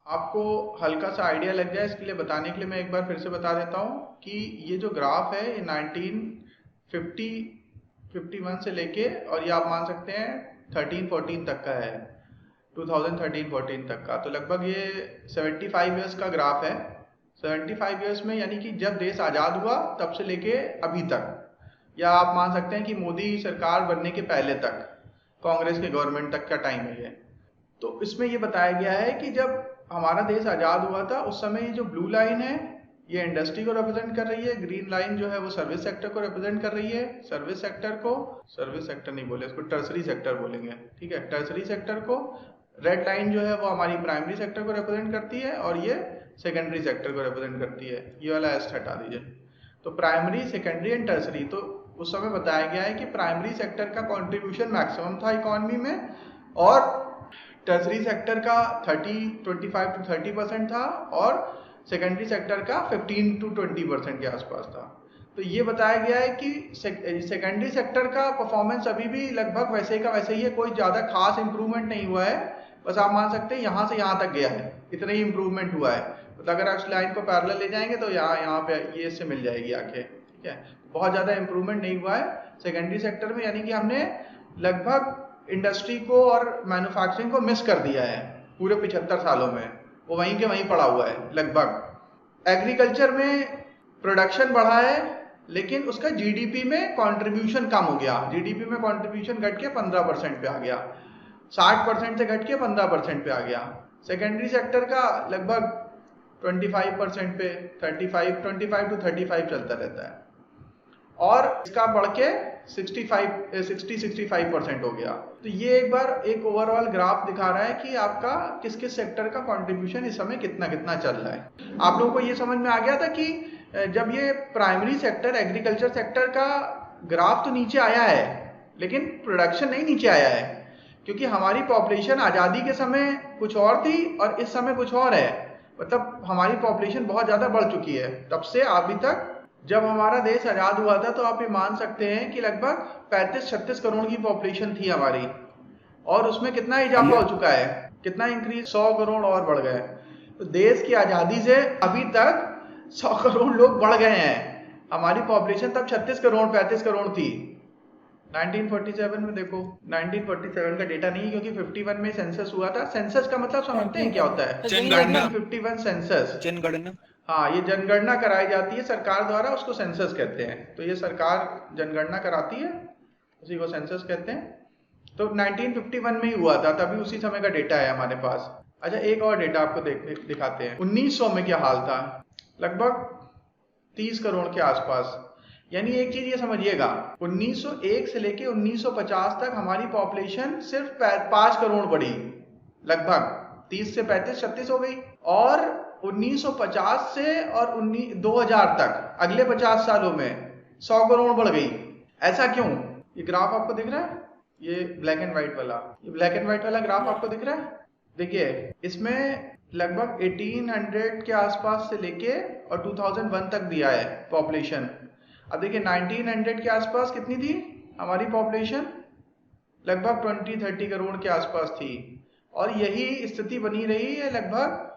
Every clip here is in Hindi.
आपको हल्का सा आइडिया लग जाए इसके लिए बताने के लिए मैं एक बार फिर से बता देता हूँ कि ये जो ग्राफ है ये 1951 से लेके और ये आप मान सकते हैं 13-14 तक का है, 2013-14 तक का। तो लगभग ये 75 ईयर्स का ग्राफ है। 75 ईयर्स में यानी कि जब देश आज़ाद हुआ तब से लेके अभी तक, या आप मान सकते हैं कि मोदी सरकार बनने के पहले तक, कांग्रेस के गवर्नमेंट तक का टाइम है ये। तो इसमें ये बताया गया है कि जब हमारा देश आज़ाद हुआ था उस समय ये जो ब्लू लाइन है ये इंडस्ट्री को रिप्रेजेंट कर रही है, ग्रीन लाइन जो है वो सर्विस सेक्टर को रिप्रेजेंट कर रही है। सर्विस सेक्टर नहीं बोले, इसको टर्सरी सेक्टर बोलेंगे, ठीक है, टर्सरी सेक्टर को। रेड लाइन जो है वो हमारी प्राइमरी सेक्टर को रिप्रेजेंट करती है और ये सेकेंडरी सेक्टर को रिप्रेजेंट करती है। ये वाला एस हटा दीजिए। तो प्राइमरी, सेकेंडरी एंड टर्सरी, तो उस समय बताया गया है कि प्राइमरी सेक्टर का कंट्रीब्यूशन मैक्सिमम था इकोनॉमी में और टर्सरी सेक्टर का 25 to 30% था और सेकेंडरी सेक्टर का 15 to 20% के आसपास था। तो ये बताया गया है कि सेकेंडरी सेक्टर का परफॉर्मेंस अभी भी लगभग वैसे का वैसे ही है, कोई ज़्यादा खास इंप्रूवमेंट नहीं हुआ है। बस आप मान सकते हैं यहाँ से यहाँ तक गया है, इतना ही इंप्रूवमेंट हुआ है। तो अगर आप इस लाइन को पैरेलल ले जाएंगे तो यहाँ पे ये इससे मिल जाएगी आके, ठीक है। बहुत ज़्यादा इंप्रूवमेंट नहीं हुआ है सेकेंडरी सेक्टर में, यानी कि हमने लगभग इंडस्ट्री को और मैन्युफैक्चरिंग को मिस कर दिया है पूरे 75 सालों में, वो वहीं के वहीं पड़ा हुआ है लगभग। एग्रीकल्चर में प्रोडक्शन बढ़ा है लेकिन उसका जीडीपी में कंट्रीब्यूशन कम हो गया, जीडीपी में कंट्रीब्यूशन घट के 15% पे आ गया, 60% से घट के 15% पे आ गया। सेकेंडरी सेक्टर का लगभग 25% पे 25 to 35 चलता रहता है और इसका बढ़ के 60-65% हो गया। तो ये एक बार एक ओवरऑल ग्राफ दिखा रहा है कि आपका किस किस सेक्टर का कंट्रीब्यूशन इस समय कितना कितना चल रहा है। आप लोगों को ये समझ में आ गया था कि जब ये प्राइमरी सेक्टर, एग्रीकल्चर सेक्टर का ग्राफ तो नीचे आया है लेकिन प्रोडक्शन नहीं नीचे आया है, क्योंकि हमारी पॉपुलेशन आज़ादी के समय कुछ और थी और इस समय कुछ और है। मतलब हमारी पॉपुलेशन बहुत ज़्यादा बढ़ चुकी है तब से अभी तक। जब हमारा देश आज़ाद हुआ था तो आप ये मान सकते हैं कि लगभग 35-36 करोड़ की पॉपुलेशन थी हमारी, और उसमें कितना इजाफा हो चुका है, कितना इंक्रीज, 100 करोड़ और बढ़ गए। तो देश की आज़ादी से अभी तक 100 करोड़ लोग बढ़ गए हैं। हमारी पॉपुलेशन तब 36 करोड़ 35 करोड़ थी 1947 में। देखो 1947 का डेटा नहीं क्योंकि 51 में सेंसस हुआ था। सेंसस का मतलब समझते हैं क्या होता है? जनगणना। 1951 सेंसस, जनगणना। हाँ, ये जनगणना कराई जाती है सरकार द्वारा, उसको सेंसस कहते हैं। तो ये सरकार जनगणना कराती है, उसी को सेंसस कहते हैं। तो 1951 में ही हुआ था, तभी उसी समय का डेटा है हमारे पास। अच्छा, एक और डेटा आपको दिखाते हैं। 1900 में क्या हाल था, लगभग 30 करोड़ के आसपास। यानी एक चीज ये समझिएगा, 1901 से लेके 1950 तक हमारी पॉपुलेशन सिर्फ 5 करोड़ बढ़ी, लगभग 30 से 35-36 हो गई। और 1950 से और 2000 तक अगले 50 सालों में 100 करोड़ बढ़ गई। ऐसा क्यों? ये ग्राफ आपको दिख रहा है, ये ब्लैक एंड व्हाइट वाला, ये ब्लैक एंड व्हाइट वाला ग्राफ आपको दिख रहा है। देखिए इसमें लगभग 1800 के आसपास से लेके और 2001 तक दिया है पॉपुलेशन। अब देखिए 1900 के आसपास कितनी थी हमारी पॉपुलेशन, लगभग 20-30 करोड़ के आसपास थी, और यही स्थिति बनी रही है लगभग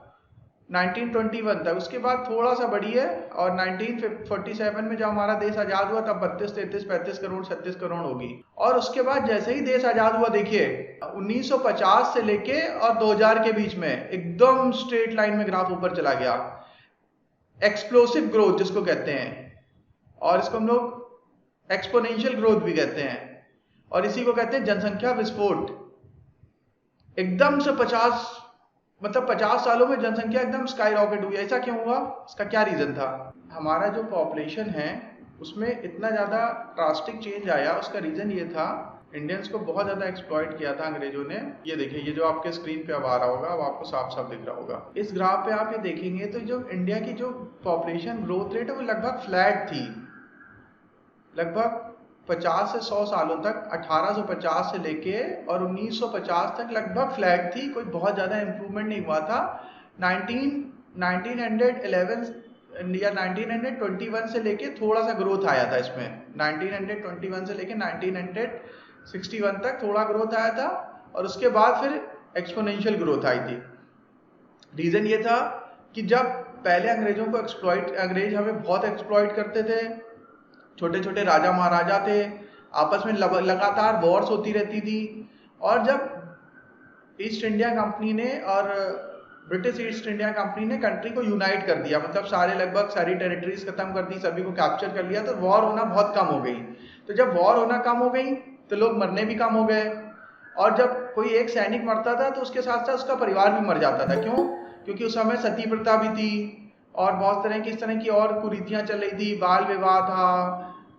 1921 तक। उसके बाद थोड़ा सा बढ़ी है और 1947 में जब हमारा देश आज़ाद हुआ तब 32-33-35 करोड़ 36 करोड़ होगी। और उसके बाद जैसे ही देश आज़ाद हुआ, देखिए 1950 से लेके और 2000 के बीच में एकदम स्ट्रेट लाइन में ग्राफ ऊपर चला गया, एक्सप्लोसिव ग्रोथ जिसको कहते हैं, और इसको हम लोग एक्सपोनेंशियल ग्रोथ भी कहते हैं, और इसी को कहते हैं जनसंख्या विस्फोट। एकदम से 50 सालों में जनसंख्या एकदम स्काई रॉकेट हुई। ऐसा क्यों हुआ? इसका क्या रीजन था? हमारा जो पॉपुलेशन है उसमें इतना ज़्यादा ड्रास्टिक चेंज आया, उसका रीज़न ये था, इंडियंस को बहुत ज़्यादा एक्सप्लॉइट किया था अंग्रेजों ने। ये देखिए, ये जो आपके स्क्रीन पे अब आ रहा होगा, अब आपको साफ साफ दिख रहा होगा। इस ग्राफ पे आप ये देखेंगे तो जो इंडिया की जो पॉपुलेशन ग्रोथ रेट है वो लगभग फ्लैट थी, लगभग 50 से 100 सालों तक, 1850 से लेके और 1950 तक लगभग फ्लैट थी, कोई बहुत ज़्यादा इम्प्रूवमेंट नहीं हुआ था। 1911 या 1921 से लेके थोड़ा सा ग्रोथ आया था इसमें, 1921 से लेके 1961 तक थोड़ा ग्रोथ आया था, और उसके बाद फिर एक्सपोनेंशियल ग्रोथ आई थी। रीजन ये था कि जब पहले अंग्रेज हमें बहुत एक्सप्लॉइट करते थे, छोटे छोटे राजा महाराजा थे, आपस में लगातार वॉर्स होती रहती थी, और जब ईस्ट इंडिया कंपनी ने और ब्रिटिश ईस्ट इंडिया कंपनी ने कंट्री को यूनाइट कर दिया, मतलब लगभग सारी टेरिटरीज खत्म कर दी, सभी को कैप्चर कर लिया, तो वॉर होना बहुत कम हो गई। तो जब वॉर होना कम हो गई तो लोग मरने भी कम हो गए, और जब कोई एक सैनिक मरता था तो उसके साथ साथ उसका परिवार भी मर जाता था। क्यों? क्योंकि उस समय सती प्रथा भी थी और बहुत तरह की इस तरह की और कुरीतियां चल रही थी, बाल विवाह था,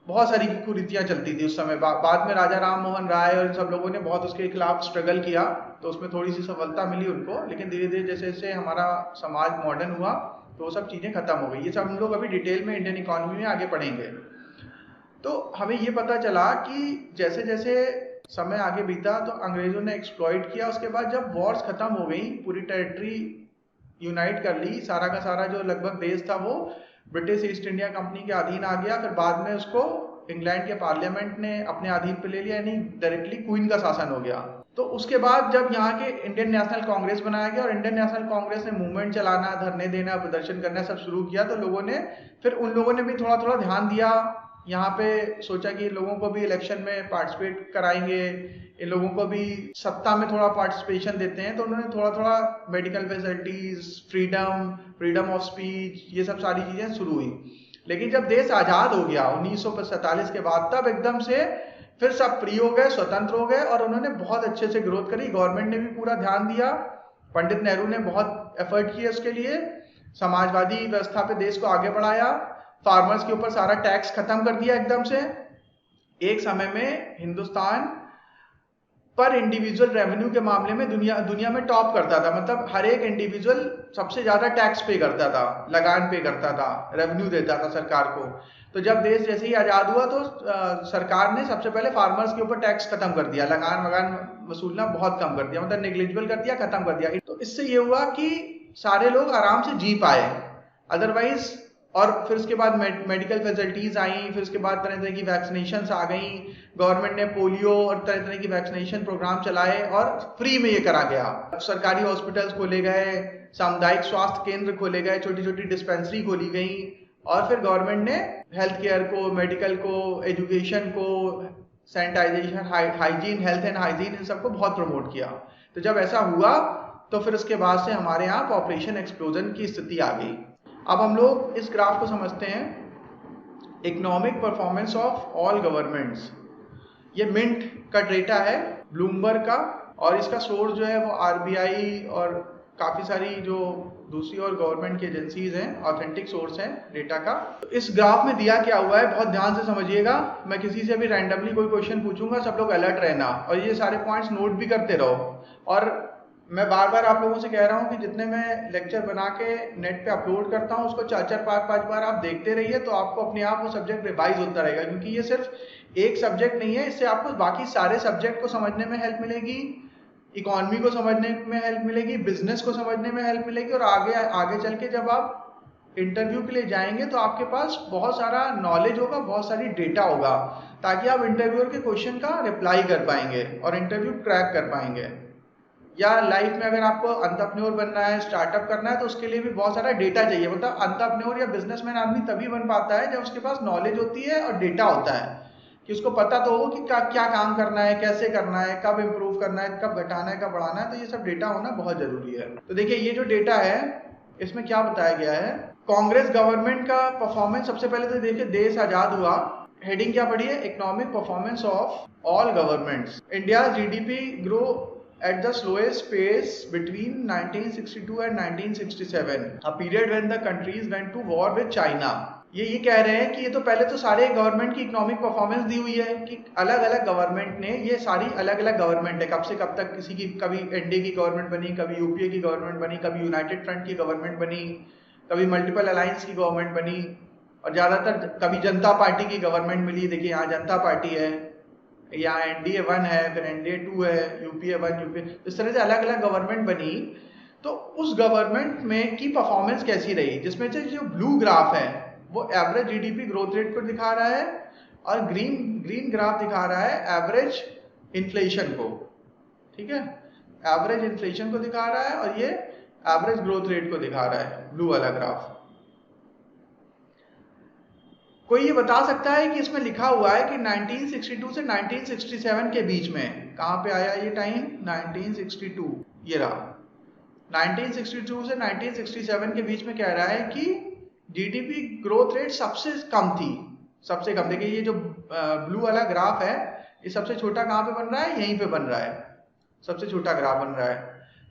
बहुत सारी कुरीतियां चलती थी उस समय। बाद में राजा राम मोहन राय और सब लोगों ने बहुत उसके खिलाफ स्ट्रगल किया, तो उसमें थोड़ी सी सफलता मिली उनको, लेकिन धीरे धीरे जैसे जैसे हमारा समाज मॉडर्न हुआ तो वो सब चीजें खत्म हो गई। ये सब हम लोग अभी डिटेल में इंडियन इकोनॉमी में आगे पढ़ेंगे। तो हमें ये पता चला कि जैसे जैसे समय आगे बीता तो अंग्रेजों ने एक्सप्लॉइट किया। उसके बाद जब वॉर्स खत्म हो गई, पूरी टेरिटरी यूनाइट कर ली, सारा का सारा जो लगभग देश था वो ब्रिटिश ईस्ट इंडिया कंपनी के अधीन आ गया। फिर बाद में उसको इंग्लैंड के पार्लियामेंट ने अपने अधीन पे ले लिया, यानी डायरेक्टली क्वीन का शासन हो गया। तो उसके बाद जब यहाँ के इंडियन नेशनल कांग्रेस बनाया गया और इंडियन नेशनल कांग्रेस ने मूवमेंट चलाना, धरने देना, प्रदर्शन करना सब शुरू किया, तो लोगों ने फिर उन लोगों ने भी थोड़ा थोड़ा ध्यान दिया, यहाँ पे सोचा कि इन लोगों को भी इलेक्शन में पार्टिसिपेट कराएंगे, इन लोगों को भी सत्ता में थोड़ा पार्टिसिपेशन देते हैं। तो उन्होंने थोड़ा थोड़ा medical facilities, freedom of speech, ये सब सारी चीजें शुरू हुई। लेकिन जब देश आजाद हो गया 1947 के बाद, तब एकदम से फिर सब फ्री हो गए, स्वतंत्र हो गए, और उन्होंने बहुत अच्छे से ग्रोथ करी। गवर्नमेंट ने भी पूरा ध्यान दिया, पंडित नेहरू ने बहुत एफर्ट किए उसके लिए, समाजवादी व्यवस्था पे देश को आगे बढ़ाया, फार्मर्स के ऊपर सारा टैक्स खत्म कर दिया एकदम से। एक समय में हिंदुस्तान पर इंडिविजुअल रेवेन्यू के मामले में दुनिया में टॉप करता था, मतलब हर एक इंडिविजुअल सबसे ज्यादा टैक्स पे करता था, लगान पे करता था, रेवेन्यू देता था सरकार को। तो जब देश जैसे ही आजाद हुआ तो सरकार ने सबसे पहले फार्मर्स के ऊपर टैक्स खत्म कर दिया, लगान वगान वसूलना बहुत कम कर दिया, मतलब नेग्लिजिबल कर दिया, खत्म कर दिया। तो इससे ये हुआ कि सारे लोग आराम से जी पाए, अदरवाइज। और फिर उसके बाद मेडिकल फैसिलिटीज आई, फिर उसके बाद तरह तरह की वैक्सीनेशन आ गई, गवर्नमेंट ने पोलियो और तरह तरह की वैक्सीनेशन प्रोग्राम चलाए और फ्री में ये करा गया। सरकारी हॉस्पिटल्स खोले गए, सामुदायिक स्वास्थ्य केंद्र खोले गए, छोटी छोटी डिस्पेंसरी खोली गई, और फिर गवर्नमेंट ने हेल्थ केयर को, मेडिकल को, एजुकेशन को, sanitisation, hygiene, health and hygiene, इन सबको बहुत प्रमोट किया। तो जब ऐसा हुआ तो फिर उसके बाद से हमारे यहाँ पॉपुलेशन एक्सप्लोजन की स्थिति आ गई। अब हम लोग इस ग्राफ को समझते हैं, economic performance of all governments. ये मिंट का डेटा है, ब्लूमबर्ग का, और इसका सोर्स जो है वो आरबीआई और काफी सारी जो दूसरी और गवर्नमेंट की एजेंसीज हैं, ऑथेंटिक सोर्स हैं डेटा का। तो इस ग्राफ में दिया क्या हुआ है, बहुत ध्यान से समझिएगा। मैं किसी से भी रैंडमली कोई क्वेश्चन पूछूंगा, सब लोग अलर्ट रहना और ये सारे पॉइंट्स नोट भी करते रहो। और मैं बार बार आप लोगों से कह रहा हूँ कि जितने मैं लेक्चर बना के नेट पे अपलोड करता हूँ उसको 4-4 5-5 बार आप देखते रहिए, तो आपको अपने आप वो सब्जेक्ट रिवाइज होता रहेगा। क्योंकि ये सिर्फ एक सब्जेक्ट नहीं है, इससे आपको बाकी सारे सब्जेक्ट को समझने में हेल्प मिलेगी, इकोनॉमी को समझने में हेल्प मिलेगी, बिजनेस को समझने में हेल्प मिलेगी, और आगे चल के जब आप इंटरव्यू के लिए जाएंगे तो आपके पास बहुत सारा नॉलेज होगा, बहुत सारी डेटा होगा, ताकि आप इंटरव्यूअर के क्वेश्चन का रिप्लाई कर पाएंगे और इंटरव्यू क्रैक कर पाएंगे। या लाइफ में अगर आपको एंटरप्रेन्योर बनना है, स्टार्टअप करना है, तो उसके लिए भी बहुत सारा डेटा चाहिए। मतलब एंटरप्रेन्योर या बिजनेसमैन आदमी तभी बन पाता है जब उसके पास नॉलेज होती है और डेटा होता है, कि उसको पता तो हो कि क्या काम करना है, कैसे करना है, कब इम्प्रूव करना है, कब घटाना है, कब बढ़ाना है। तो ये सब डेटा होना बहुत जरूरी है। तो देखिए ये जो डेटा है इसमें क्या बताया गया है, कांग्रेस गवर्नमेंट का परफॉर्मेंस। सबसे पहले तो देखिए देश आजाद हुआ, हेडिंग क्या पढ़ी है, economic performance of all governments. India GDP grow at the slowest pace between 1962 and 1967, a period when the countries went to war with China। ये कह रहे हैं कि ये तो पहले तो सारे गवर्नमेंट की इकोनॉमिक परफॉर्मेंस दी हुई है कि अलग अलग गवर्नमेंट ने, ये सारी अलग अलग गवर्नमेंट है, कब से कब तक किसी की, कभी एनडीए की गवर्नमेंट बनी, कभी यूपीए की गवर्नमेंट बनी, कभी यूनाइटेड फ्रंट की गवर्नमेंट बनी, कभी मल्टीपल अलायंस की गवर्नमेंट बनी, और ज्यादातर कभी जनता पार्टी की गवर्नमेंट मिली। देखिए यहाँ जनता पार्टी है, यहाँ एनडीए 1 है, फिर एनडीए 2 है, यूपीए 1, यूपीए, इस तरह से अलग अलग गवर्नमेंट बनी। तो उस गवर्नमेंट में की परफॉर्मेंस कैसी रही, जिसमें से जो ब्लू ग्राफ है वो एवरेज जीडीपी ग्रोथ रेट को दिखा रहा है, और ग्रीन ग्राफ दिखा रहा है एवरेज इन्फ्लेशन को। ठीक है, एवरेज इन्फ्लेशन को दिखा रहा है, और ये एवरेज ग्रोथ रेट को दिखा रहा है, ब्लू वाला ग्राफ। कोई ये बता सकता है कि इसमें लिखा हुआ है कि 1962 से 1967 के बीच में, कहाँ पे आया ये टाइम, 1962, ये रहा। 1962 से 1967 के बीच में कह रहा है कि जीडीपी ग्रोथ रेट सबसे कम थी, सबसे कम। देखिए ये जो ब्लू वाला ग्राफ है, ये सबसे छोटा कहाँ पे बन रहा है, यहीं पे बन रहा है, सबसे छोटा ग्राफ बन रहा है।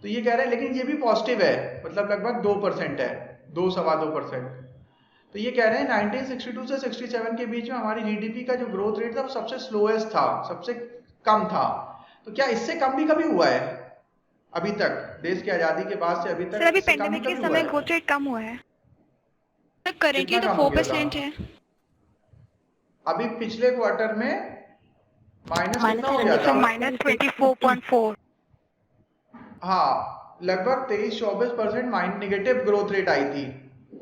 तो ये कह रहे हैं, लेकिन ये भी पॉजिटिव है, मतलब लगभग 2% है, 2-2.25%। तो ये कह रहे हैं 1962 से 67 के बीच में हमारी जीडीपी का जो ग्रोथ रेट था वो सबसे स्लोएस्ट था, सबसे कम था। तो क्या इससे कम भी कभी हुआ है अभी तक, देश की आजादी के बाद से अभी तक? सर अभी पेंडेमिक के समय ग्रोथ रेट कम हुआ है, करेंटली तो 4% है। अभी पिछले क्वार्टर में माइनस कितना हो गया था, -24.4। हाँ, लगभग 23-24% नेगेटिव ग्रोथ रेट आई थी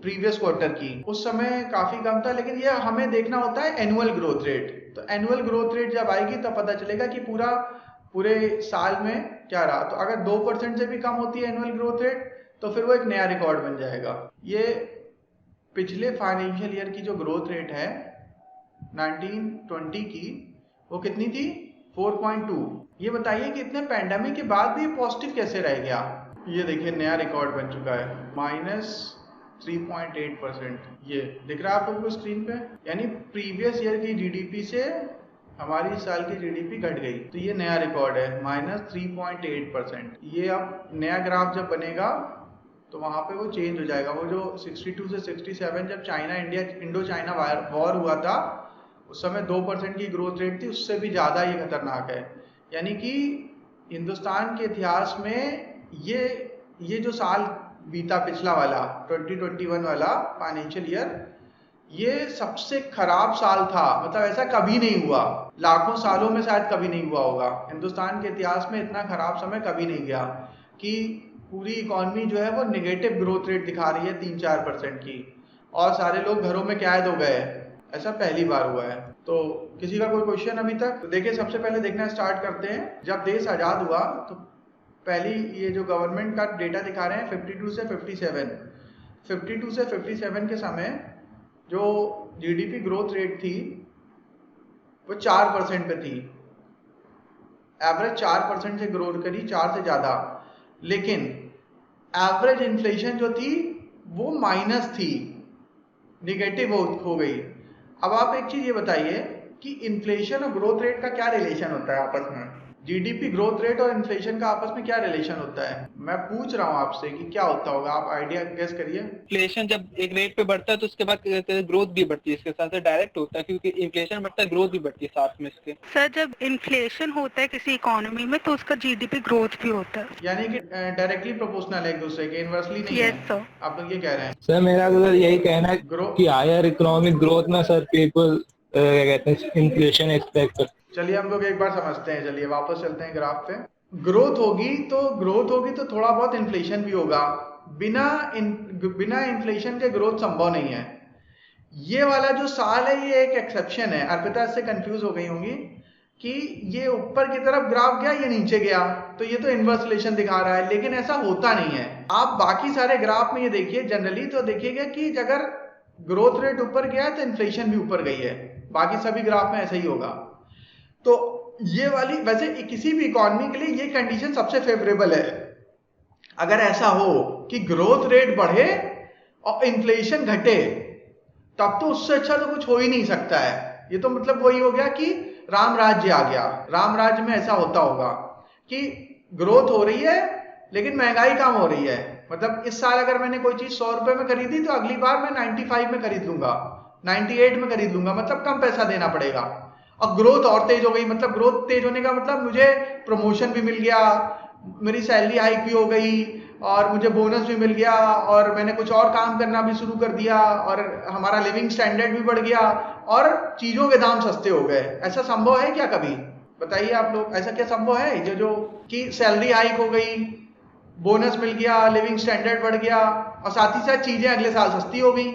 प्रीवियस क्वार्टर की। उस समय काफी कम था, लेकिन ये हमें देखना होता है एनुअल ग्रोथ रेट। तो एनुअल ग्रोथ रेट जब आएगी तब पता चलेगा कि पूरे साल में क्या रहा। तो अगर 2% से भी कम होती है एनुअल ग्रोथ रेट, तो फिर वो एक नया रिकॉर्ड बन जाएगा। ये पिछले फाइनेंशियल ईयर की जो ग्रोथ रेट है 1920 की, वो कितनी थी, 4.2। ये बताइए कि इतने पैंडेमिक के बाद भी पॉजिटिव कैसे रह गया। ये देखिए नया रिकॉर्ड बन चुका है, -3.8%। ये दिख रहा है आप लोगों को स्क्रीन पे, यानी प्रीवियस ईयर की जीडीपी से हमारी साल की जीडीपी घट गई। तो ये नया रिकॉर्ड है, -3.8%। ये अब नया ग्राफ जब बनेगा तो वहां पे वो चेंज हो जाएगा। वो जो 62 से 67 जब इंडो चाइना वॉर हुआ था, उस समय 2% की ग्रोथ रेट थी, उससे भी ज़्यादा ये खतरनाक है। यानी कि हिंदुस्तान के इतिहास में ये जो साल बीता पिछला वाला 2021 वाला फाइनेंशियल ईयर, ये सबसे खराब साल था। मतलब ऐसा कभी नहीं हुआ, लाखों सालों में शायद कभी नहीं हुआ होगा। हिंदुस्तान के इतिहास में इतना खराब समय कभी नहीं गया कि पूरी इकॉनमी जो है वो नेगेटिव ग्रोथ रेट दिखा रही है 3-4% की, और सारे लोग घरों में कैद हो गए। ऐसा पहली बार हुआ है। तो किसी का कोई क्वेश्चन अभी तक? तो देखिए, सबसे पहले देखना स्टार्ट करते हैं। जब देश आज़ाद हुआ तो पहली ये जो गवर्नमेंट का डेटा दिखा रहे हैं 52 से 57 के समय जो जीडीपी ग्रोथ रेट थी वो 4% पे थी, एवरेज 4% से ग्रोथ करी, 4 से ज़्यादा। लेकिन एवरेज इन्फ्लेशन जो थी वो माइनस थी, निगेटिव हो गई। अब आप एक चीज़ ये बताइए कि इन्फ्लेशन और ग्रोथ रेट का क्या रिलेशन होता है आपस में? जीडीपी ग्रोथ रेट और इन्फ्लेशन का आपस में क्या रिलेशन होता है? मैं पूछ रहा हूँ आपसे कि क्या होता होगा, आप आइडिया गेस करिए। इन्फ्लेशन जब एक रेट पे बढ़ता है तो उसके बाद ग्रोथ भी बढ़ती है, इसके साथ डायरेक्ट होता है, क्योंकि इन्फ्लेशन बढ़ता है ग्रोथ भी बढ़ती है साथ में इसके। सर जब इन्फ्लेशन होता है किसी इकोनॉमी में तो उसका जीडीपी ग्रोथ भी होता है, यानी कि डायरेक्टली प्रोपोर्शनल है एक दूसरे के, इनवर्सली नहीं है। सर। आप लोग ये कह रहे हैं? सर मेरा तो यही कहना है कि हायर इकोनॉमिक ग्रोथ में सर पीपल क्या कहते हैं इन्फ्लेशन एक्सपेक्ट करते हैं। चलिए हम लोग एक बार समझते हैं, चलिए वापस चलते हैं ग्राफ पे। ग्रोथ होगी तो थोड़ा बहुत इन्फ्लेशन भी होगा। बिना इन्फ्लेशन के ग्रोथ संभव नहीं है। ये वाला जो साल है ये एक एक्सेप्शन है। अर्पिता इससे कंफ्यूज हो गई होंगी कि ये ऊपर की तरफ ग्राफ गया, ये नीचे गया, तो ये तो इनवर्स रिलेशन दिखा रहा है, लेकिन ऐसा होता नहीं है। आप बाकी सारे ग्राफ में ये देखिए, जनरली तो देखिएगा कि अगर ग्रोथ रेट ऊपर गया तो इन्फ्लेशन भी ऊपर गई है। बाकी सभी ग्राफ में ऐसा ही होगा। तो ये वाली, वैसे किसी भी इकॉनमी के लिए ये कंडीशन सबसे फेवरेबल है। अगर ऐसा हो कि ग्रोथ रेट बढ़े और इन्फ्लेशन घटे, तब तो उससे अच्छा तो कुछ हो ही नहीं सकता है। ये तो मतलब वही हो गया कि राम राज्य आ गया। राम राज्य में ऐसा होता होगा कि ग्रोथ हो रही है लेकिन महंगाई कम हो रही है। मतलब इस साल अगर मैंने कोई चीज 100 रुपए में खरीदी तो अगली बार मैं 95 में खरीद लूंगा, 98 में खरीद लूंगा, मतलब कम पैसा देना पड़ेगा। और ग्रोथ और तेज हो गई, मतलब ग्रोथ तेज होने का मतलब मुझे प्रमोशन भी मिल गया, मेरी सैलरी हाइक भी हो गई और मुझे बोनस भी मिल गया और मैंने कुछ और काम करना भी शुरू कर दिया और हमारा लिविंग स्टैंडर्ड भी बढ़ गया और चीजों के दाम सस्ते हो गए। ऐसा संभव है क्या कभी? बताइए आप लोग, ऐसा क्या संभव है जो कि सैलरी हाइक हो गई, बोनस मिल गया, लिविंग स्टैंडर्ड बढ़ गया और साथ ही साथ चीजें अगले साल सस्ती हो गई?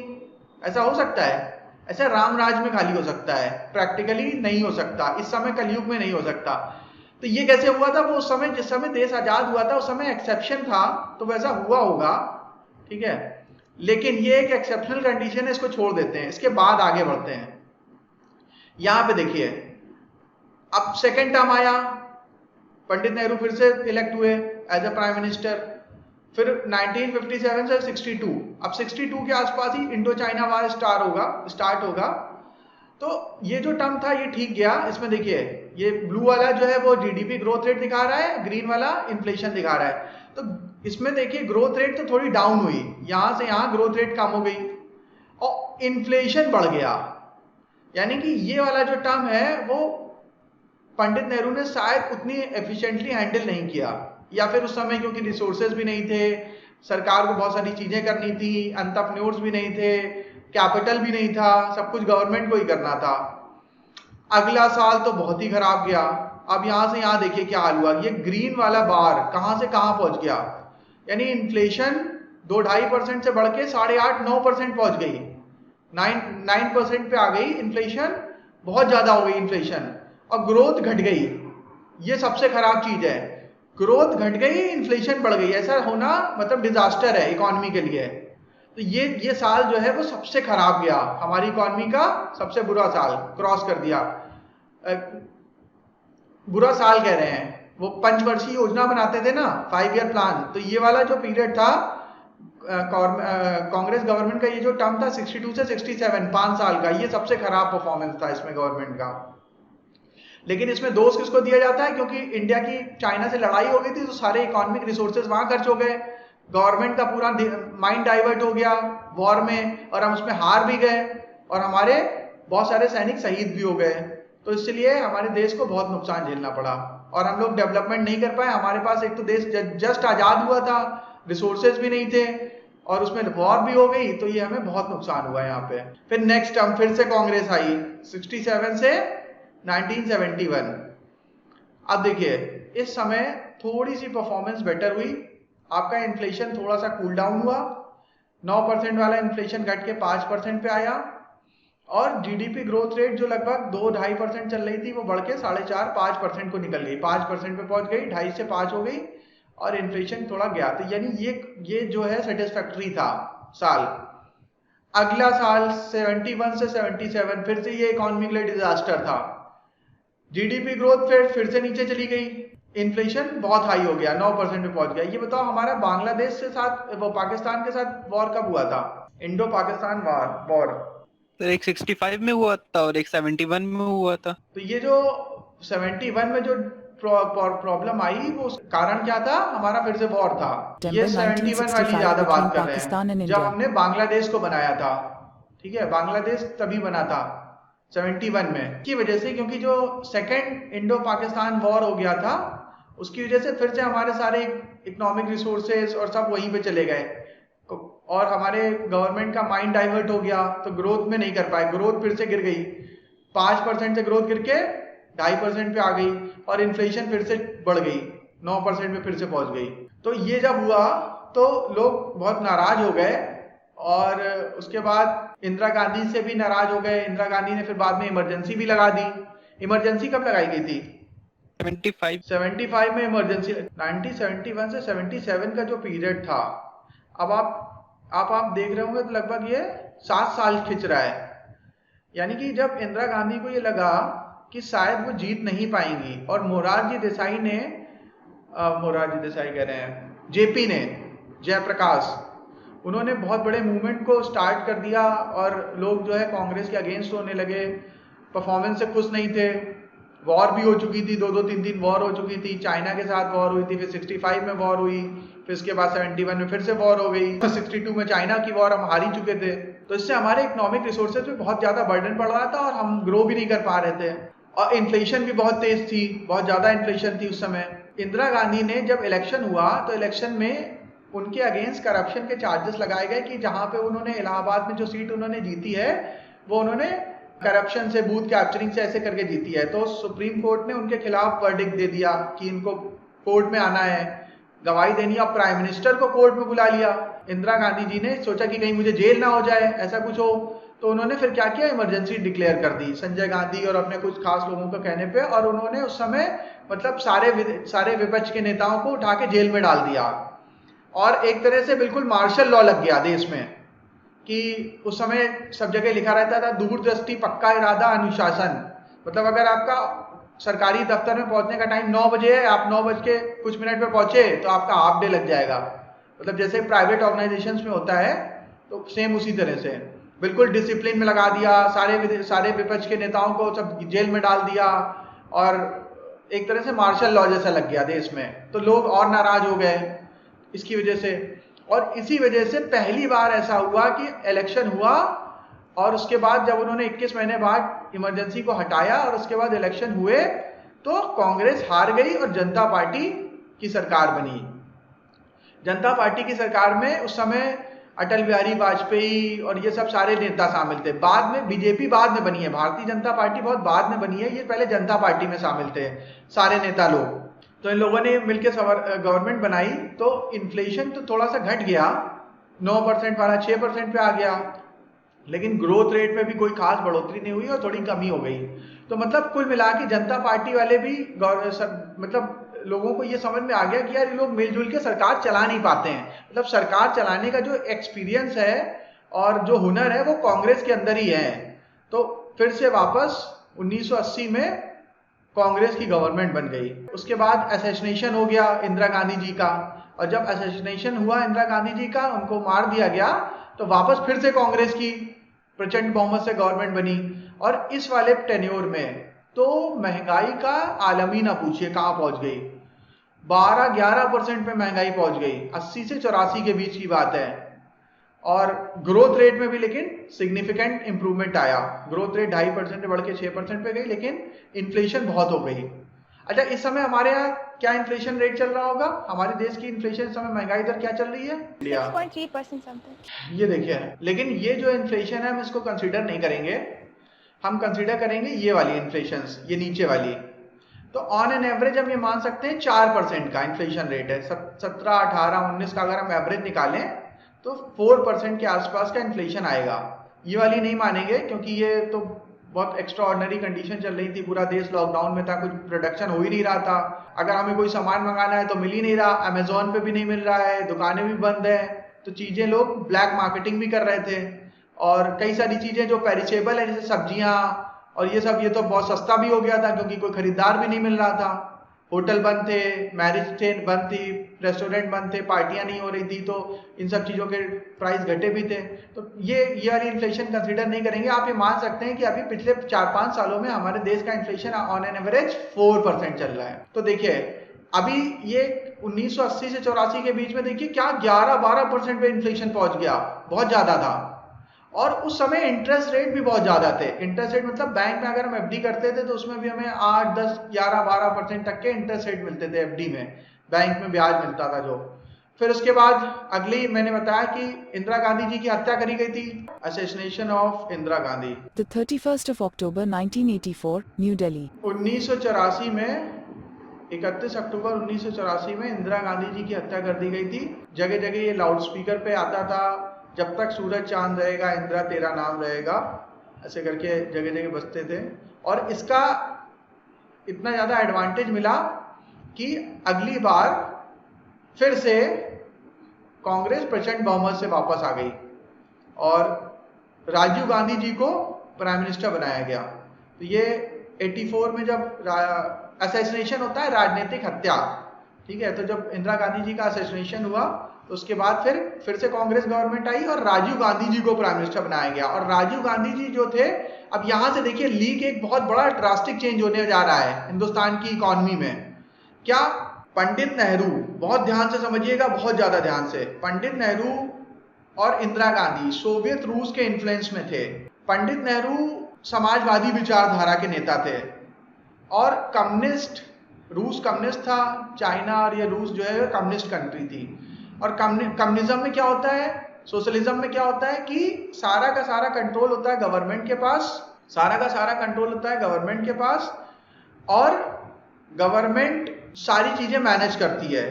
ऐसा हो सकता है? ऐसा राम राज में खाली हो सकता है, प्रैक्टिकली नहीं हो सकता, इस समय कलयुग में नहीं हो सकता। तो ये कैसे हुआ था? वो उस समय, जिस समय देश आजाद हुआ था, उस समय एक्सेप्शन था, तो वैसा हुआ होगा, ठीक है। लेकिन ये एक एक्सेप्शनल कंडीशन है, इसको छोड़ देते हैं, इसके बाद आगे बढ़ते हैं। यहां पे देखिए, अब सेकेंड टर्म आया, पंडित नेहरू फिर से इलेक्ट हुए एज अ प्राइम मिनिस्टर। फिर 1957 से 62, अब 62 के आसपास ही इंडो चाइना वार स्टार्ट होगा। तो ये जो टर्म था ये ठीक गया। इसमें देखिए, ये ब्लू वाला जो है वो जीडीपी ग्रोथ रेट दिखा रहा है, ग्रीन वाला इन्फ्लेशन दिखा रहा है। तो इसमें देखिए ग्रोथ रेट तो थोड़ी डाउन हुई, यहां से यहां ग्रोथ रेट कम हो गई और इन्फ्लेशन बढ़ गया। यानी कि ये वाला जो टर्म है वो पंडित नेहरू ने शायद उतनी एफिशिएंटली हैंडल नहीं किया, या फिर उस समय क्योंकि रिसोर्सेज भी नहीं थे, सरकार को बहुत सारी चीजें करनी थी, एंटरप्रेन्योर्स भी नहीं थे, कैपिटल भी नहीं था, सब कुछ गवर्नमेंट को ही करना था। अगला साल तो बहुत ही खराब गया। अब यहां से यहां देखिए क्या हाल हुआ, ये ग्रीन वाला बार कहां से कहां पहुंच गया, यानी इन्फ्लेशन 2-2.5% से बढ़ के 8.5-9% पहुंच गई, 9% पे आ गई इन्फ्लेशन, बहुत ज्यादा हो गई इन्फ्लेशन, और ग्रोथ घट गई। ये सबसे खराब चीज है, ग्रोथ घट गई, इन्फ्लेशन बढ़ गई। ऐसा होना मतलब डिजास्टर है इकोनॉमी के लिए। तो ये साल जो है वो सबसे खराब गया, हमारी इकोनॉमी का सबसे बुरा साल क्रॉस कर दिया। बुरा साल कह रहे हैं, वो पंचवर्षीय योजना बनाते थे ना, 5 ईयर प्लान, तो ये वाला जो पीरियड था कांग्रेस गवर्नमेंट का, ये जो टर्म था 62 से 67, 5 साल का, ये सबसे खराब परफॉर्मेंस था इसमें गवर्नमेंट का। लेकिन इसमें दोष किसको दिया जाता है? क्योंकि इंडिया की चाइना से लड़ाई हो गई थी, तो सारे इकोनॉमिक रिसोर्सेज वहां खर्च हो गए, गवर्नमेंट का पूरा माइंड डाइवर्ट हो गया वॉर में, और हम उसमें हार भी गए, और हमारे बहुत सारे सैनिक शहीद भी हो गए। तो इसलिए हमारे देश को बहुत नुकसान झेलना पड़ा, और हम लोग डेवलपमेंट नहीं कर पाए। हमारे पास एक तो देश जस्ट आजाद हुआ था, रिसोर्सेज भी नहीं थे, और उसमें वॉर भी हो गई, तो ये हमें बहुत नुकसान हुआ यहाँ पे। फिर नेक्स्ट टर्म फिर से कांग्रेस आई 67 से 1971। अब देखिए इस समय थोड़ी सी परफॉर्मेंस बेटर हुई, आपका इन्फ्लेशन थोड़ा सा कूल डाउन हुआ, 9% वाला इन्फ्लेशन घट के 5% पे आया, और जीडीपी ग्रोथ रेट जो लगभग 2-2.5% चल रही थी वो बढ़ के 4.5-5% को निकल गई, 5% पे पहुंच गई, 2.5 से 5 हो गई, और इन्फ्लेशन थोड़ा गया। तो यानी ये जो है सेटिस्फैक्टरी था साल। अगला साल 71 से 77 फिर से ये इकोनॉमी के लिए डिजास्टर था, जीडीपी ग्रोथ फिर से नीचे चली गई, इन्फ्लेशन बहुत हाई हो गया, 9% पे पहुंच गया। ये बताओ हमारा बांग्लादेश के साथ, वो पाकिस्तान के साथ वॉर कब हुआ था? इंडो पाकिस्तान वॉर तो एक 65 में हुआ था और एक 71 में हुआ था। तो ये जो 71 में जो प्रॉब्लम आई, वो कारण क्या था? हमारा फिर से वॉर था। ये 71 वाली ज्यादा बात कर रहे हैं, जब हमने बांग्लादेश को बनाया था, ठीक है, बांग्लादेश तभी बना था 71 में, की वजह से, क्योंकि जो सेकेंड इंडो पाकिस्तान वॉर हो गया था, उसकी वजह से फिर से हमारे सारे इकोनॉमिक रिसोर्सेज और सब वहीं पे चले गए, और हमारे गवर्नमेंट का माइंड डाइवर्ट हो गया, तो ग्रोथ में नहीं कर पाए, ग्रोथ फिर से गिर गई, 5% से ग्रोथ गिर के 2.5% पे आ गई, और इन्फ्लेशन फिर से बढ़ गई, 9% पे फिर से पहुंच गई। तो ये जब हुआ तो लोग बहुत नाराज हो गए, और उसके बाद इंदिरा गांधी से भी नाराज हो गए। इंदिरा गांधी ने फिर बाद में इमरजेंसी भी लगा दी। इमरजेंसी कब लगाई गई थी? 75 में इमरजेंसी। 1971 से 77 का जो पीरियड था, अब आप देख रहे होंगे तो लगभग ये 7 साल खिंच रहा है। यानी कि जब इंदिरा गांधी को ये लगा कि शायद वो जीत नहीं पाएंगी, और मोरारजी देसाई कह रहे हैं, जेपी ने, जयप्रकाश, उन्होंने बहुत बड़े मूवमेंट को स्टार्ट कर दिया, और लोग जो है कांग्रेस के अगेंस्ट होने लगे, परफॉर्मेंस से खुश नहीं थे। वॉर भी हो चुकी थी, 2-2, 3-3 वॉर हो चुकी थी, चाइना के साथ वॉर हुई थी, फिर 65 में वॉर हुई, फिर इसके बाद 71 में फिर से वॉर हो गई, 62 में चाइना की वॉर हम हार ही चुके थे। तो इससे हमारे इकोनॉमिक रिसोर्सेज पे बहुत ज्यादा बर्डन पड़ रहा था, और हम ग्रो भी नहीं कर पा रहे थे, और इन्फ्लेशन भी बहुत तेज थी, बहुत ज्यादा इन्फ्लेशन थी उस समय। इंदिरा गांधी ने जब इलेक्शन हुआ, तो इलेक्शन में उनके अगेंस्ट करप्शन के चार्जेस लगाए गए, कि जहां पे उन्होंने इलाहाबाद में जो सीट उन्होंने जीती है, वो उन्होंने करप्शन से, बूथ कैप्चरिंग से ऐसे करके जीती है। तो सुप्रीम कोर्ट ने उनके खिलाफ वर्डिक्ट दे दिया कि इनको कोर्ट में आना है, गवाही देनी है। अब प्राइम मिनिस्टर को कोर्ट में बुला लिया। इंदिरा गांधी जी ने सोचा कि कहीं मुझे जेल ना हो जाए, ऐसा कुछ हो, तो उन्होंने फिर क्या किया, इमरजेंसी डिक्लेयर कर दी संजय गांधी और अपने कुछ खास लोगों के कहने पे, और उन्होंने उस समय मतलब सारे विपक्ष के नेताओं को उठा के जेल में डाल दिया, और एक तरह से बिल्कुल मार्शल लॉ लग गया देश में, कि उस समय सब जगह लिखा रहता था दूरदृष्टि, पक्का इरादा, अनुशासन। मतलब अगर आपका सरकारी दफ्तर में पहुंचने का टाइम 9 बजे है, आप 9 बज के कुछ मिनट पे पहुंचे तो आपका हाफ डे लग जाएगा। मतलब जैसे प्राइवेट ऑर्गेनाइजेशंस में होता है, तो सेम उसी तरह से बिल्कुल डिसिप्लिन में लगा दिया, सारे विपक्ष के नेताओं को सब जेल में डाल दिया, और एक तरह से मार्शल लॉ जैसा लग गया देश में। तो लोग और नाराज हो गए इसकी वजह से, और इसी वजह से पहली बार ऐसा हुआ कि इलेक्शन हुआ, और उसके बाद जब उन्होंने 21 महीने बाद इमरजेंसी को हटाया और उसके बाद इलेक्शन हुए, तो कांग्रेस हार गई और जनता पार्टी की सरकार बनी। जनता पार्टी की सरकार में उस समय अटल बिहारी वाजपेयी और ये सब सारे नेता शामिल थे। बाद में बीजेपी बाद में बनी है, भारतीय जनता पार्टी बहुत बाद में बनी है, ये पहले जनता पार्टी में शामिल थे सारे नेता लोग। तो इन लोगों ने मिलकर गवर्नमेंट बनाई, तो इन्फ्लेशन तो थोड़ा सा घट गया, 9% वाला 6% पे आ गया, लेकिन ग्रोथ रेट में भी कोई खास बढ़ोतरी नहीं हुई और थोड़ी कमी हो गई। तो मतलब कुल मिला के जनता पार्टी वाले भी मतलब लोगों को ये समझ में आ गया कि यार ये लोग मिलजुल के सरकार चला नहीं पाते हैं। मतलब सरकार चलाने का जो एक्सपीरियंस है और जो हुनर है वो कांग्रेस के अंदर ही है। तो फिर से वापस 1980 में कांग्रेस की गवर्नमेंट बन गई। उसके बाद असैसिनेशन हो गया इंदिरा गांधी जी का, और जब असैसिनेशन हुआ इंदिरा गांधी जी का, उनको मार दिया गया, तो वापस फिर से कांग्रेस की प्रचंड बहुमत से गवर्नमेंट बनी। और इस वाले टेन्योर में तो महंगाई का आलम ही ना पूछिए कहां पहुंच गई, 12-11% पे महंगाई पहुंच गई, 80 से 84 के बीच की बात है। और ग्रोथ रेट में भी लेकिन सिग्निफिकेंट इंप्रूवमेंट आया, ग्रोथ रेट 2.5% से बढ़ के 6% पे गई, लेकिन इन्फ्लेशन बहुत हो गई। अच्छा, इस समय हमारे यहाँ क्या इन्फ्लेशन रेट चल रहा होगा? हमारे देश की इन्फ्लेशन इस समय, महंगाई दर क्या चल रही है? 6.3% समथिंग। ये देखिए, लेकिन ये जो इन्फ्लेशन है हम इसको कंसीडर नहीं करेंगे, हम कंसीडर करेंगे ये वाली इन्फ्लेशन, ये नीचे वाली। तो ऑन एन एवरेज हम ये मान सकते हैं 4% का इन्फ्लेशन रेट है। 17, 18, 19 का अगर हम एवरेज निकालें तो 4% के आसपास का इन्फ्लेशन आएगा। ये वाली नहीं मानेंगे क्योंकि ये तो बहुत एक्स्ट्रा ऑर्डिनरी कंडीशन चल रही थी, पूरा देश लॉकडाउन में था, कुछ प्रोडक्शन हो ही नहीं रहा था। अगर हमें कोई सामान मंगाना है तो मिल ही नहीं रहा, अमेजोन पे भी नहीं मिल रहा है, दुकानें भी बंद है, तो चीजें लोग ब्लैक मार्केटिंग भी कर रहे थे। और कई सारी चीजें जो पेरिशेबल है जैसे सब्जियां और ये सब, ये तो बहुत सस्ता भी हो गया था क्योंकि कोई खरीदार भी नहीं मिल रहा था। होटल बंद थे, मैरिज थे बंद थी, रेस्टोरेंट बंद थे, पार्टियां नहीं हो रही थी, तो इन सब चीज़ों के प्राइस घटे भी थे। तो ये वाली इन्फ्लेशन कंसीडर नहीं करेंगे। आप ये मान सकते हैं कि अभी पिछले 4-5 सालों में हमारे देश का इन्फ्लेशन ऑन एन एवरेज 4% चल रहा है। तो देखिए अभी ये 1980 से 84 के बीच में देखिए क्या 11-12% पे इन्फ्लेशन पहुंच गया, बहुत ज्यादा था। और उस समय इंटरेस्ट रेट भी बहुत ज्यादा थे। इंटरेस्ट रेट मतलब बैंक में अगर हम एफडी करते थे तो उसमें भी हमें 8, 10, 11, 12% तक के इंटरेस्ट रेट मिलते थे एफडी में, बैंक में ब्याज मिलता था जो। फिर उसके बाद अगली मैंने बताया कि इंदिरा गांधी जी की हत्या करी गई थी, assassination of Indira Gandhi. The 31st of October 1984, New Delhi. 1984 में 31 अक्टूबर 1984 में इंदिरा गांधी जी की हत्या कर दी गई थी। जगह जगह ये लाउड स्पीकर पे आता था, जब तक सूरज चांद रहेगा इंदिरा तेरा नाम रहेगा, ऐसे करके जगह जगह बजते थे। और इसका इतना ज़्यादा एडवांटेज मिला कि अगली बार फिर से कांग्रेस प्रचंड बहुमत से वापस आ गई और राजीव गांधी जी को प्राइम मिनिस्टर बनाया गया। तो ये 84 में जब असैसिनेशन होता है, राजनीतिक हत्या, ठीक है, तो जब इंदिरा गांधी जी का असैसिनेशन हुआ तो उसके बाद फिर से कांग्रेस गवर्नमेंट आई और राजीव गांधी जी को प्राइम मिनिस्टर बनाया गया। और राजीव गांधी जी जो थे, अब यहां से देखिए लीग एक बहुत बड़ा ड्रास्टिक चेंज होने जा रहा है हिंदुस्तान की इकोनॉमी में। क्या पंडित नेहरू, बहुत ध्यान से समझिएगा, बहुत ज्यादा ध्यान से, पंडित नेहरू और इंदिरा गांधी सोवियत रूस के इन्फ्लुएंस में थे। पंडित नेहरू समाजवादी विचारधारा के नेता थे और कम्युनिस्ट, रूस कम्युनिस्ट था, चाइना और ये रूस जो है कम्युनिस्ट कंट्री थी। और कम्युनिज्म में क्या होता है, सोशलिज्म में क्या होता है कि सारा का सारा कंट्रोल होता है गवर्नमेंट के पास, सारा का सारा कंट्रोल होता है गवर्नमेंट के पास, और गवर्नमेंट सारी चीजें मैनेज करती है।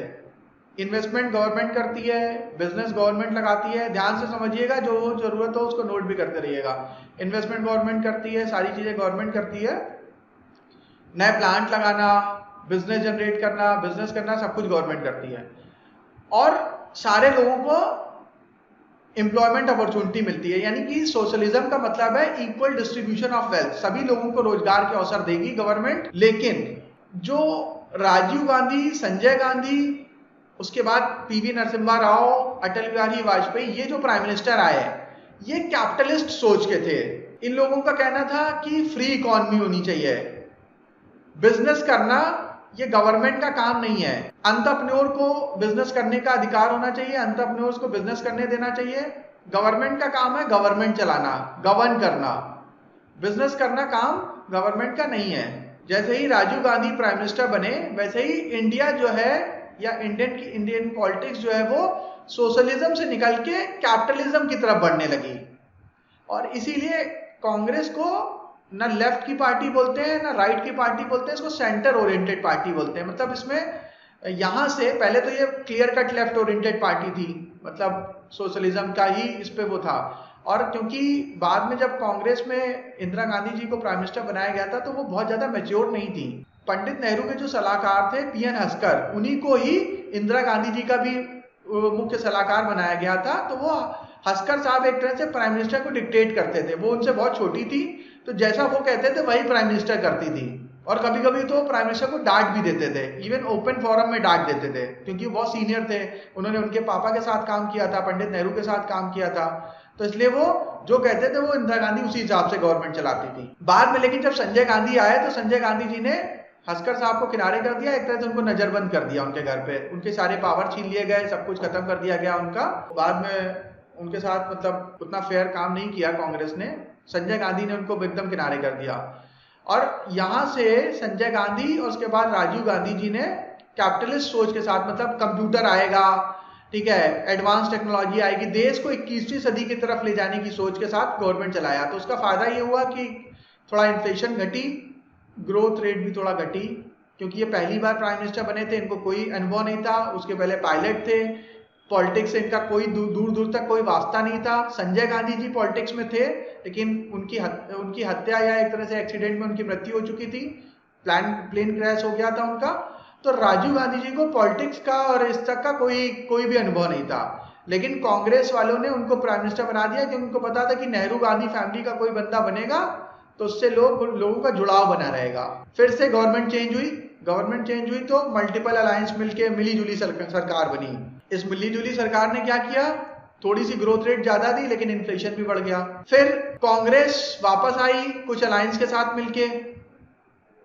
इन्वेस्टमेंट गवर्नमेंट करती है, बिजनेस गवर्नमेंट लगाती है। ध्यान से समझिएगा, जो जरूरत हो उसको नोट भी करते रहिएगा। इन्वेस्टमेंट गवर्नमेंट करती है, सारी चीजें गवर्नमेंट करती है। नए प्लांट लगाना, बिजनेस जनरेट करना, बिजनेस करना, सब कुछ गवर्नमेंट करती है। और सारे लोगों को एम्प्लॉयमेंट अपॉर्चुनिटी मिलती है, यानी कि सोशलिज्म का मतलब है इक्वल डिस्ट्रीब्यूशन ऑफ वेल्थ। सभी लोगों को रोजगार के अवसर देगी गवर्नमेंट। लेकिन जो राजीव गांधी, संजय गांधी, उसके बाद पीवी नरसिम्हा राव, अटल बिहारी वाजपेयी, ये जो प्राइम मिनिस्टर आए, ये कैपिटलिस्ट सोच के थे। इन लोगों का कहना था कि फ्री इकोनॉमी होनी चाहिए, बिजनेस करना ये गवर्नमेंट का काम नहीं है, एंटरप्रेन्योर को बिजनेस करने का अधिकार होना चाहिए, एंटरप्रेन्योर्स को बिजनेस करने देना चाहिए। गवर्नमेंट का काम है गवर्नमेंट चलाना, गवर्न करना, बिजनेस करना काम गवर्नमेंट का नहीं है। जैसे ही राजीव गांधी प्राइम मिनिस्टर बने, वैसे ही इंडिया जो है, या इंडियन पॉलिटिक्स जो है, वो सोशलिज्म से निकल के कैपिटलिज्म की तरफ बढ़ने लगी। और इसीलिए कांग्रेस को ना लेफ्ट की पार्टी बोलते हैं, ना राइट की पार्टी बोलते हैं, इसको सेंटर ओरिएंटेड पार्टी बोलते हैं। मतलब इसमें यहां से पहले तो ये clear cut left oriented party थी, मतलब सोशलिज्म का ही इस पे वो था। और क्योंकि बाद में जब कांग्रेस में इंदिरा गांधी जी को प्राइम मिनिस्टर बनाया गया था, तो वो बहुत ज्यादा मैच्योर नहीं थी। पंडित नेहरू के जो सलाहकार थे पीएन हस्कर, उन्हीं को ही इंदिरा गांधी जी का भी मुख्य सलाहकार बनाया गया था। तो वो हस्कर साहब एक तरह से प्राइम मिनिस्टर को डिक्टेट करते थे। वो उनसे बहुत छोटी थी, तो जैसा वो कहते थे वही प्राइम मिनिस्टर करती थी। और कभी कभी तो प्राइम मिनिस्टर को डांट भी देते थे, इवन ओपन फोरम में डांट देते थे, क्योंकि वो बहुत सीनियर थे। उन्होंने उनके पापा के साथ काम किया था, पंडित नेहरू के साथ काम किया था, तो इसलिए वो जो कहते थे वो इंदिरा गांधी उसी हिसाब से गवर्नमेंट चलाती थी। बाद में लेकिन जब संजय गांधी आए, तो संजय गांधी जी ने हस्कर साहब को किनारे कर दिया, एक तरह से उनको नजरबंद कर दिया। उनके घर पे उनके सारे पावर छीन लिए गए, सब कुछ खत्म कर दिया गया उनका। बाद में उनके साथ मतलब उतना फेयर काम नहीं किया कांग्रेस ने, संजय गांधी ने उनको एकदम किनारे कर दिया। और यहां से संजय गांधी और उसके बाद राजीव गांधी जी ने कैपिटलिस्ट सोच के साथ, मतलब कंप्यूटर आएगा, ठीक है, एडवांस टेक्नोलॉजी आएगी, देश को 21वीं सदी की तरफ ले जाने की सोच के साथ गवर्नमेंट चलाया। तो उसका फायदा ये हुआ कि थोड़ा इन्फ्लेशन घटी, ग्रोथ रेट भी थोड़ा घटी, क्योंकि ये पहली बार प्राइम मिनिस्टर बने थे, इनको कोई अनुभव नहीं था। उसके पहले पायलट थे, पॉलिटिक्स से इनका कोई दूर दूर तक कोई वास्ता नहीं था। संजय गांधी जी पॉलिटिक्स में थे, लेकिन उनकी हत्या या एक तरह से एक्सीडेंट में उनकी मृत्यु हो चुकी थी, प्लेन क्रैश हो गया था उनका। तो राजीव गांधी जी को पॉलिटिक्स का और इस तक का कोई भी अनुभव नहीं था। लेकिन कांग्रेस वालों ने उनको प्राइम मिनिस्टर बना दिया, क्योंकि उनको पता था कि नेहरू गांधी फैमिली का कोई बंदा बनेगा तो उससे लोगों का जुड़ाव बना रहेगा। फिर से गवर्नमेंट चेंज हुई तो मल्टीपल अलायंस मिलके मिलीजुली सरकार बनी। इस मिलीजुली सरकार ने क्या किया, थोड़ी सी ग्रोथ रेट ज्यादा दी, लेकिन इन्फ्लेशन भी बढ़ गया। फिर कांग्रेस वापस आई कुछ अलायंस के साथ मिलके,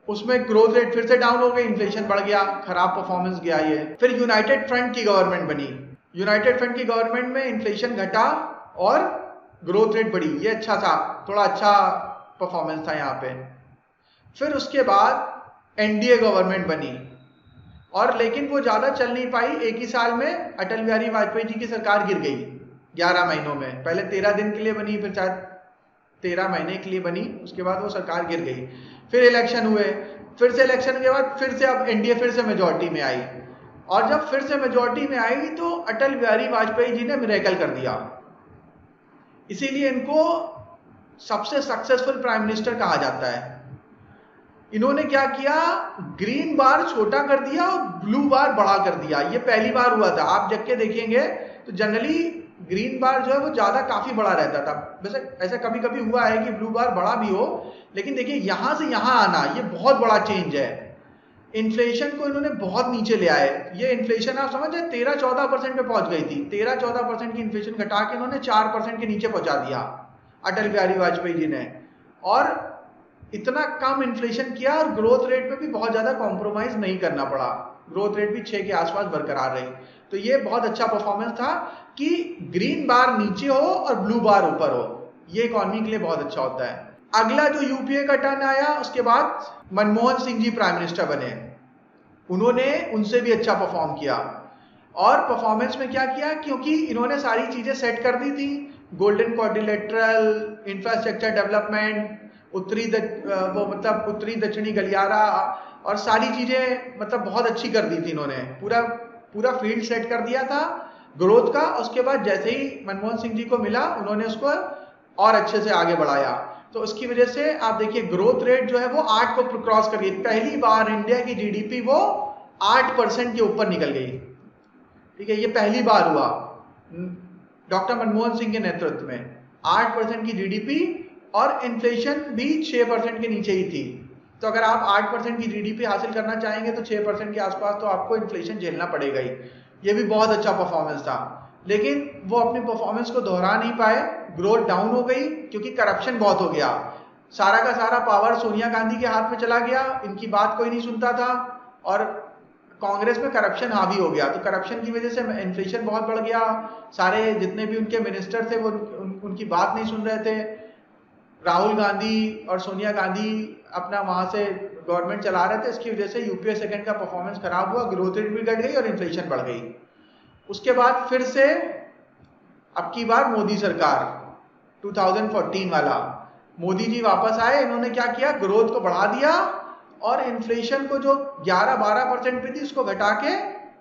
उसमें ग्रोथ रेट फिर से डाउन हो गई, इन्फ्लेशन बढ़ गया, खराब परफॉर्मेंस गया ये। फिर यूनाइटेड फ्रंट की गवर्नमेंट बनी। यूनाइटेड फ्रंट की गवर्नमेंट में इन्फ्लेशन घटा और ग्रोथ रेट बढ़ी, ये अच्छा था, थोड़ा अच्छा परफॉर्मेंस था यहाँ पे। फिर उसके बाद एनडीए गवर्नमेंट बनी, और लेकिन वो ज्यादा चल नहीं पाई। एक ही साल में अटल बिहारी वाजपेयी जी की सरकार गिर गई 11 महीनों में। पहले 13 दिन के लिए बनी, फिर शायद 13 महीने के लिए बनी, उसके बाद वो सरकार गिर गई। फिर इलेक्शन हुए, फिर से इलेक्शन के बाद फिर से अब एनडीए फिर से मेजॉरिटी में आई, और जब फिर से मेजॉरिटी में आई तो अटल बिहारी वाजपेयी जी ने मिरेकल कर दिया। इसीलिए इनको सबसे सक्सेसफुल प्राइम मिनिस्टर कहा जाता है। इन्होंने क्या किया, ग्रीन बार छोटा कर दिया और ब्लू बार बड़ा कर दिया। ये पहली बार हुआ था। आप जब के देखेंगे तो जनरली ग्रीन बार जो है वो ज्यादा काफी बड़ा रहता था। वैसे ऐसा कभी कभी हुआ है कि ब्लू बार बड़ा भी हो, लेकिन देखिए यहां से यहां आना ये बहुत बड़ा चेंज है। इन्फ्लेशन को इन्होंने बहुत नीचे ले आए। ये इन्फ्लेशन आप समझ 13-14% पे पहुंच गई थी। 13-14% की इन्फ्लेशन घटा के इन्होंने 4% के नीचे पहुंचा दिया अटल बिहारी वाजपेयी जी ने। और इतना कम इन्फ्लेशन किया और ग्रोथ रेट पे भी बहुत ज्यादा कॉम्प्रोमाइज नहीं करना पड़ा। ग्रोथ रेट भी 6 के आसपास बरकरार रही। तो ये बहुत अच्छा परफॉर्मेंस था कि ग्रीन बार नीचे हो और ब्लू बार ऊपर हो। ये इकोनॉमी के लिए बहुत अच्छा होता है। अगला जो यूपीए का टर्न आया, उसके बाद मनमोहन सिंह जी प्राइम मिनिस्टर बने। उन्होंने उनसे भी अच्छा परफॉर्म किया। और परफॉर्मेंस में क्या किया, क्योंकि इन्होंने सारी चीजें सेट कर दी थी, गोल्डन क्वाड्रिलेटरल, इंफ्रास्ट्रक्चर डेवलपमेंट, उत्तरी दक्षिणी गलियारा, और सारी चीजें मतलब बहुत अच्छी कर दी थी इन्होंने। पूरा पूरा फील्ड सेट कर दिया था ग्रोथ का। उसके बाद जैसे ही मनमोहन सिंह जी को मिला, उन्होंने उसको और अच्छे से आगे बढ़ाया। तो उसकी वजह से आप देखिए ग्रोथ रेट जो है वो 8 को क्रॉस कर गई। पहली बार इंडिया की जीडीपी वो 8% के ऊपर निकल गई। ठीक है, ये पहली बार हुआ डॉक्टर मनमोहन सिंह के नेतृत्व में। 8% की जीडीपी और इन्फ्लेशन भी 6% के नीचे ही थी। तो अगर आप 8% की जीडीपी हासिल करना चाहेंगे तो 6% के आसपास तो आपको इन्फ्लेशन झेलना पड़ेगा ही। ये भी बहुत अच्छा परफॉर्मेंस था, लेकिन वो अपनी परफॉर्मेंस को दोहरा नहीं पाए, ग्रोथ डाउन हो गई क्योंकि करप्शन बहुत हो गया। सारा का सारा पावर सोनिया गांधी के हाथ में चला गया, इनकी बात कोई नहीं सुनता था और कांग्रेस में करप्शन हावी हो गया। तो करप्शन की वजह से इन्फ्लेशन बहुत बढ़ गया। सारे जितने भी उनके मिनिस्टर थे वो उनकी बात नहीं सुन रहे थे। राहुल गांधी और सोनिया गांधी अपना वहां से गवर्नमेंट चला रहे थे, इसकी वजह से यूपीए सेकंड का परफॉर्मेंस खराब हुआ, ग्रोथ रेट भी घट गई और इन्फ्लेशन बढ़ गई। उसके बाद फिर से अब की बार मोदी सरकार 2014 वाला मोदी जी वापस आए। इन्होंने क्या किया, ग्रोथ को बढ़ा दिया और इन्फ्लेशन को जो 11-12% पे थी उसको घटा के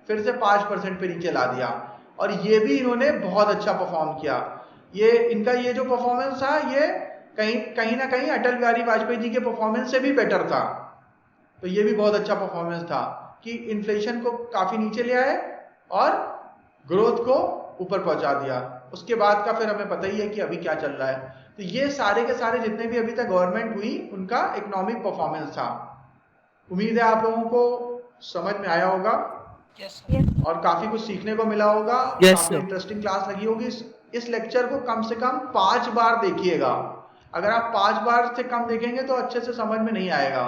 फिर से 5% पे नीचे ला दिया। और ये भी इन्होंने बहुत अच्छा परफॉर्म किया। ये इनका ये जो परफॉर्मेंस था ये कहीं ना कहीं अटल बिहारी वाजपेयी जी के परफॉर्मेंस से भी बेटर था। तो ये भी बहुत अच्छा परफॉर्मेंस था कि इन्फ्लेशन को काफी नीचे ले आए और ग्रोथ को ऊपर पहुंचा दिया। उसके बाद का फिर हमें पता ही है कि अभी क्या चल रहा है। तो ये सारे के सारे जितने भी अभी तक गवर्नमेंट हुई उनका इकोनॉमिक परफॉर्मेंस था। उम्मीद है आप लोगों को समझ में आया होगा और काफी कुछ सीखने को मिला होगा। काफी इंटरेस्टिंग क्लास लगी होगी। इस लेक्चर को कम से कम 5 बार देखिएगा। अगर आप 5 बार से कम देखेंगे तो अच्छे से समझ में नहीं आएगा।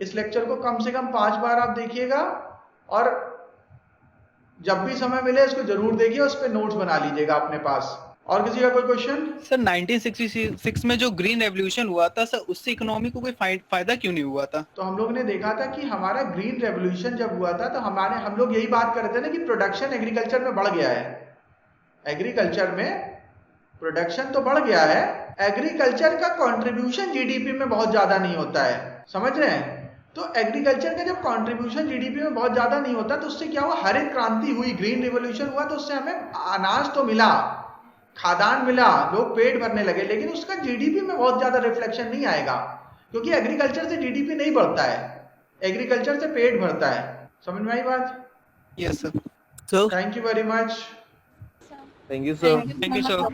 इस लेक्चर को कम से कम 5 बार आप देखिएगा और जब भी समय मिले इसको जरूर देखिए, उस पर नोट्स बना लीजिएगा अपने पास। और किसी का कोई क्वेश्चन? सर 1966 में जो ग्रीन रेवोल्यूशन हुआ था सर, उससे इकोनॉमी को कोई फायदा क्यों नहीं हुआ था? तो हम लोग ने देखा था कि हमारा ग्रीन रेवोल्यूशन जब हुआ था तो हम लोग यही बात कर रहे थे ना कि प्रोडक्शन एग्रीकल्चर में बढ़ गया है। एग्रीकल्चर में प्रोडक्शन तो बढ़ गया है, एग्रीकल्चर का कंट्रीब्यूशन जीडीपी में बहुत ज्यादा नहीं होता है, समझ रहे हैं? तो एग्रीकल्चर का जब कंट्रीब्यूशन जीडीपी में बहुत ज्यादा नहीं होता तो उससे क्या हुआ, हरित क्रांति हुई, ग्रीन रिवोल्यूशन हुआ, तो उससे हमें अनाज तो मिला, खाद्यान्न मिला, लोग पेट भरने लगे, लेकिन उसका जीडीपी में बहुत ज्यादा रिफ्लेक्शन नहीं आएगा क्योंकि एग्रीकल्चर से जीडीपी नहीं बढ़ता है, एग्रीकल्चर से पेट भरता है। समझ में आई बात? Yes sir. Thank you very much. Thank you sir. Thank you sir.